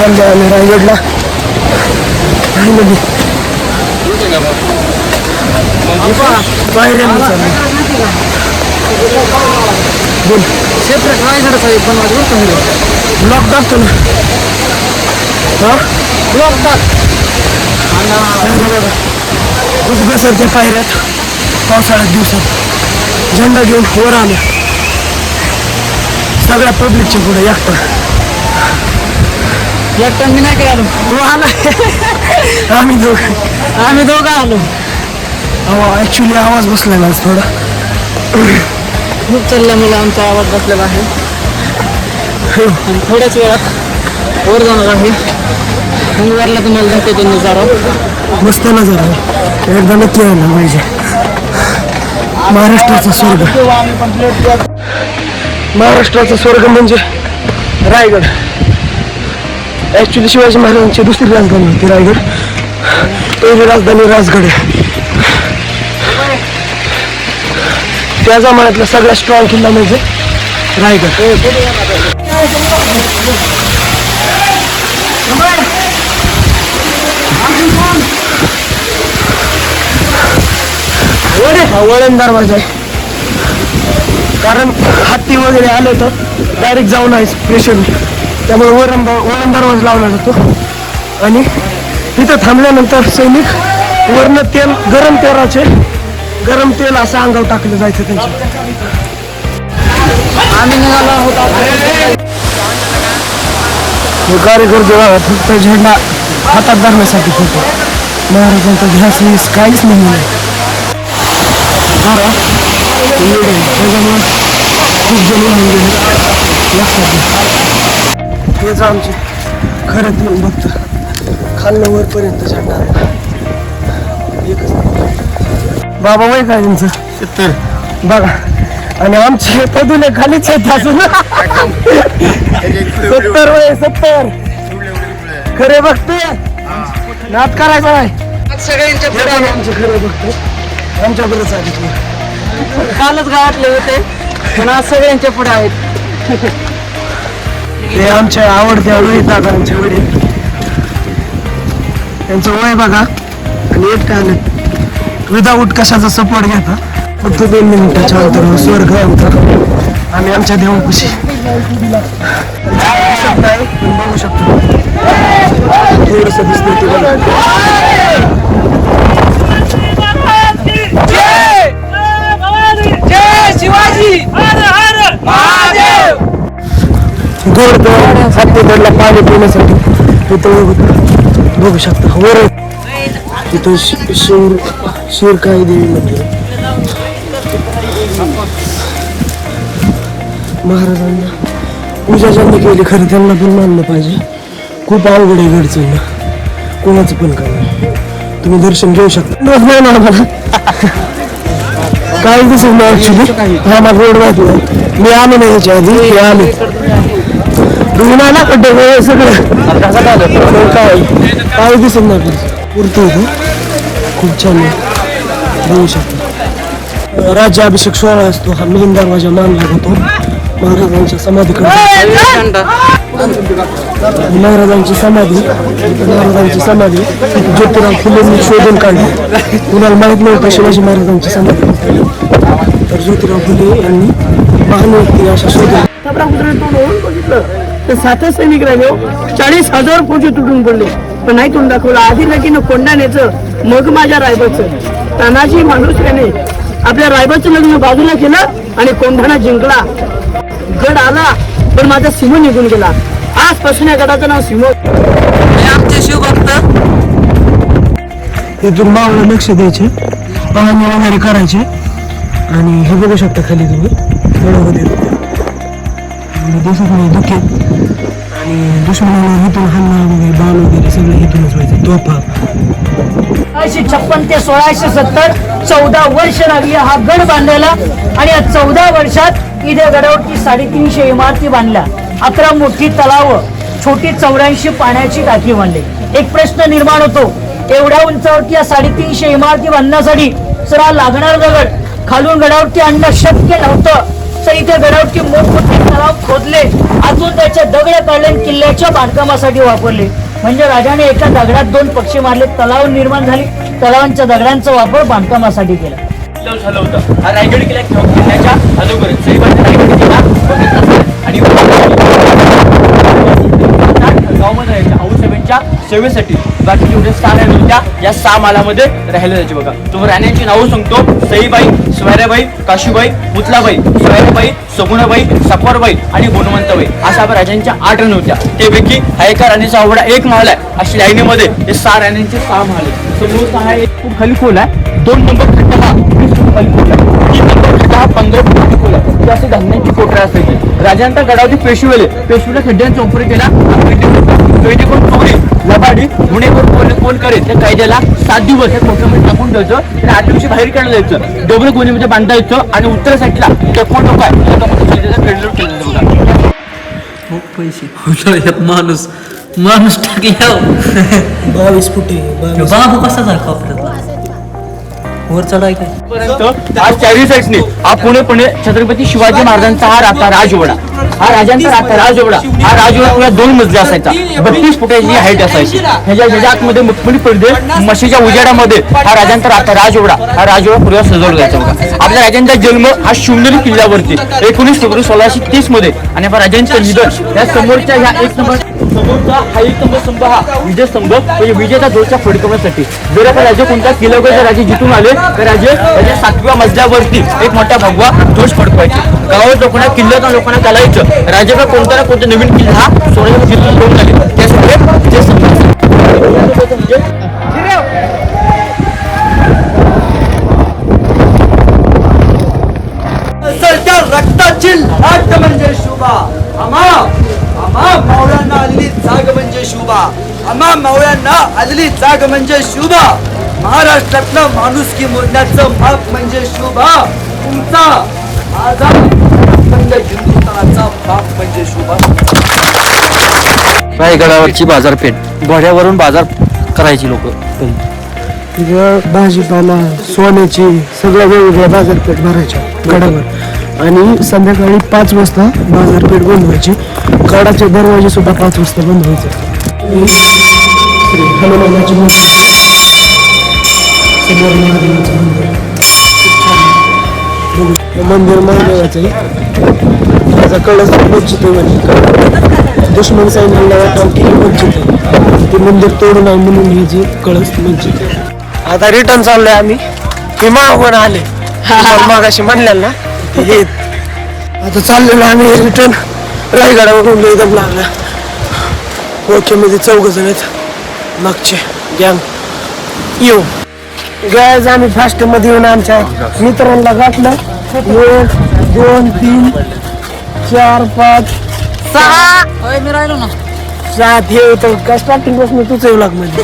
चाललो आम्ही रायगडला. पायऱ्यांना चाललो. बोल सेपरेट रायगडचा एक बनवायचं ब्लॉक टाकतो ना. हा ब्लॉक टाक. घसरच्या पायऱ्यात पावसाळ्यात दिवसात झेंडा घेऊन वर आलो. सगळ्या पब्लिकच्या पुढे एकटा मी नाही काय आलो. तो आला. आम्ही दोघं आलो. ऍक्च्युली आवाज बसलेला थोडा खूप चालल्यामुळे आमचा आवाज बसलेला आहे. आणि थोड्याच वेळात वर जाणार आहे. वरला तुम्हाला दाखवतो नजारा. मस्त नजारा एकदा नक्की यायला पाहिजे. महाराष्ट्राचा स्वर्ग. महाराष्ट्राचा स्वर्ग म्हणजे रायगड. ऍक्च्युली शिवाजी महाराजांची दुसरी राजधानी होती रायगड. पहिली राजधानी राजगड आहे. त्या जमान्यातला सगळ्यात स्ट्रॉंग किल्ला म्हणजे रायगड. वळण दरवाजा आहे. कारण हत्ती वगैरे आलं तर डायरेक्ट जाऊन आहे स्पेशल. त्यामुळे वळण दरवाजा लावला जातो. आणि तिथं थांबल्यानंतर सैनिक वरण तेल गरम तेल असं अंगावर टाकलं जायचं त्यांच्या. आम्ही निघालो आहोत. कारेकर जेव्हा फक्त झेंडा हातात धरण्यासाठी होतो. महाराजांचा ध्यास काहीच नाही आहे. त्याच्यामुळे खूप जण म्हणजे लक्षात हेच आमचे खरंच येऊन बघतो. खाल्लं वरपर्यंत झेंडा एकच. बाबा वय काय तुमचं? 70 बघा. आणि आमचे पदुले खालीच आहेत अजून. 70 वय 70 खरे बघते. नाद करायचा नाही. सगळ्यांच्या पुढे आमचं खरं बघतो. आमच्याकडेच आहे. कालच गावातले होते पण आज सगळ्यांच्या पुढे आहेत. ते आमच्या आवडत्या रोहित दादांचे वडील. त्यांचं वय बघा. आणि एकटं आलं विदाऊट कशाचा सपोर्ट घेता. फक्त 2 मिनिटाच्या अंतरावर स्वर्ग आमचा. आम्ही आमच्या देवापाशी दिसत नाही पण बघू शकतो. थोडस दिसतं ते बघा. गोड हत्तीकडला पाणी पिण्यासाठी इथं बघू शकता. वर तिथं शिरकाई देवी म्हणजे महाराजांना पूजा ज्यांनी केली खरं त्यांना पण मानलं पाहिजे. खूप अवघड आहे गड चढणं. कोणाचं पण करा. तुम्ही दर्शन घेऊ शकता. नाही ना मला काही दिसत नाही ऍक्च्युली. हा मला रोड माहिती नाही. मी आलो नाही याच्या आधी. मी आलो तुम्ही नाही ना कडे सगळं काय दिसत नाही. पुरतं होतं. खूप छान आहे. बघू शकतो. राज्याभिषेक सोहळा असतो हा मेन दरवाजा मानला जातो. महाराजांच्या समाधीकडे महाराजांची समाधी ज्योतिराव फुलेंनी शोधून काढली. कुणाला माहित नव्हतं शिवाजी महाराजांची समाधी. तर ज्योतिराव फुले यांनी महान व्यक्ती अशा शोधून बघितलं तर 7 सैनिक राहिले. 40,000 फौजी तुटून पडले पण नाही तोंड दाखवलं. आधी लगीनं कोंडाण्याचं मग माझ्या रायबाचं. तानाजी मालुसऱ्याने आपल्या रायबाचं लग्न बाजूला केलं आणि कोंढाणा जिंकला. गड आला पण माझा सिंह निघून गेला. आजपासून या गडाचं नाव सिंह. आमचे शिवभक्त तिथून मावळं लक्ष द्यायचे. पाहणी वगैरे करायचे. आणि हे बघू शकता खाली तुम्ही दिसत नाही धुके. आणि दुश्मनाला इथून हल्ला वगैरे बाण वगैरे सगळं इथूनच व्हायचं. तोफा 1656 ते 1670 14 वर्ष लागली हा गड बांधायला. आणि या 14 वर्षात इथे गडावरती 350 इमारती बांधल्या. 11 मोठी तलाव, छोटी 84 पाण्याची टाकी बांधली. एक प्रश्न निर्माण होतो. एवढ्या उंचावरती या 350 इमारती बांधण्यासाठी सरा लागणार दगड खालून गडावरती आणणं शक्य नव्हतं. तर इथे गडावरती मोठमोठे तलाव खोदले, आतून त्याच्या दगड काढले आणि किल्ल्याच्या बांधकामासाठी वापरले. म्हणजे राजाने एका दगडात 2 पक्षी मारले, तलाव निर्माण झाले, तलावांच्या दगडांचा वापर बांधकामासाठी केला. झालं होतं. हा रायगड किल्ला किल्ल्याच्या अगोदर रायगड किल्ला आणि गावामध्ये औसभेच्या सेवेसाठी बाकी जेवढे 6 राहिले होत्या या 6 मालामध्ये राहिले जायचे बघा. तुम्ही राण्यांची नावं सांगतो. सईबाई, सोयराबाई, काशीबाई, मुतलाबाई, सोयराबाई, सगुणाबाई, सफरबाई आणि गुणवंतबाई अशा राजांच्या 8 राणी होत्या. त्यापैकी हा एका राणीचा आवडा 1 महल आहे. अशी लाईनीमध्ये हे 6 राण्यांचे 6 महल आहे. समोरचा हा 1 फूट खाली खोल आहे, 2 नंबर खड्डा हा 20 फूट खाली खोल आहे, 3 नंबर खड्डा हा 15 फूट खाली खोल आहे. असे धान्यांची कोटरा असायची. राजांच्या गडावरती पेशवेले पेशवेला खड्ड्यांचा वापर केला. कोण चोरी लबाडी गुन्हेगार कोण करेल त्या कायद्याला 7 दिवस या कोटऱ्यामध्ये टाकून द्यायचं आणि 8 दिवशी बाहेर काढलं जायचं. डबल गोणीमध्ये बांधायचं आणि उत्तर साईडला टकमोट लोक पैसे माणूस माणूस टाकल्या 22 फुटी बाबू कसा झाला आपल्याला वर चढाय काय पर्यंत आज 40 साईडने हा पूर्णपणे छत्रपती शिवाजी महाराजांचा हा राहता राजवाडा. हा राजांचा राहता राजवाडा. हा राजवाडा पुन्हा 2 मजली असायचा. 32 फुटाची हाईट असायची. ह्याच्या आतमध्ये मुखपणी पडदे म्हशीच्या उजेडामध्ये हा राजांचा राहता राजवाडा. हा राजवाडा पुढे सजवला जायचा बघा. आपल्या राजांचा जन्म हा शिवनेरी किल्ल्यावरती 19 फेब्रुवारी 1630 मध्ये आणि आपल्या राजांचं निधन या समोरच्या ह्या 1 नंबर समोरचा हा 1 नंबर स्तंभ हा विजय स्तंभ म्हणजे विजयाचा जोरच्या फडकवण्यासाठी. जर आपण राजे कोणता किल्ल्यावर राजे जिथून आले तर राजे त्याच्या 7व्या मजल्यावरती एक मोठा भगवा ध्वज फडकवायचे. गावात लोकांना किल्ल्याच्या लोकांना चालायचं राजे का कोणता ना कोणता नवीन किल्ला हा सोन्याच्या जिथून घेऊन आले. त्यासाठी विजय स्तंभ रक्ताची लाट म्हणजे शुभा. आम्हा मावळ्यांना आलेली जाग म्हणजे शुभा. आम्हा मावळ्यांना आलेली जाग म्हणजे शुभा. महाराष्ट्रातलं माणुसकी मोडण्याचं माप म्हणजे शुभा. तुमचा माझा अखंड हिंदुस्थानाचा बाप म्हणजे शुभा. रायगडावरची बाजारपेठ घोड्यावरून बाजार करायची लोक. तिथं भाजीपाला सोन्याची सगळ्या वेगवेगळ्या बाजारपेठ भरायच्या गडावर आणि संध्याकाळी 5 वाजता बाजारपेठ बंद व्हायची. गडाचे दरवाजे सुद्धा 5 वाजता बंद व्हायचे. श्री हनुमानाची मूर्ती, समोर महादेवाचं मंदिर, हे मंदिर महादेवाचं आहे. त्याचा कळस वंचित आहे म्हणजे दुश्मन सैन्याला वाटाव की वंचित आहे, ते मंदिर तोडून आहे म्हणून हे जे कळस वंचित आहे. आता रिटर्न चाललोय आम्ही. मी मागून आले मागाशी म्हणलेलं ना हे आता चाललेलो आम्ही रिटर्न रायगडावरून एकदम लागला. ओळखीमध्ये 4 जण आहेत मागचे गँग. येऊ गॅज आम्ही फास्ट मध्ये येऊन आमच्या मित्रांना गाठलं. 1 2 3 4 5 6 मी राहिलो ना 7 हे होतं का स्टार्टिंग पासून तूच येऊ लाग म्हणजे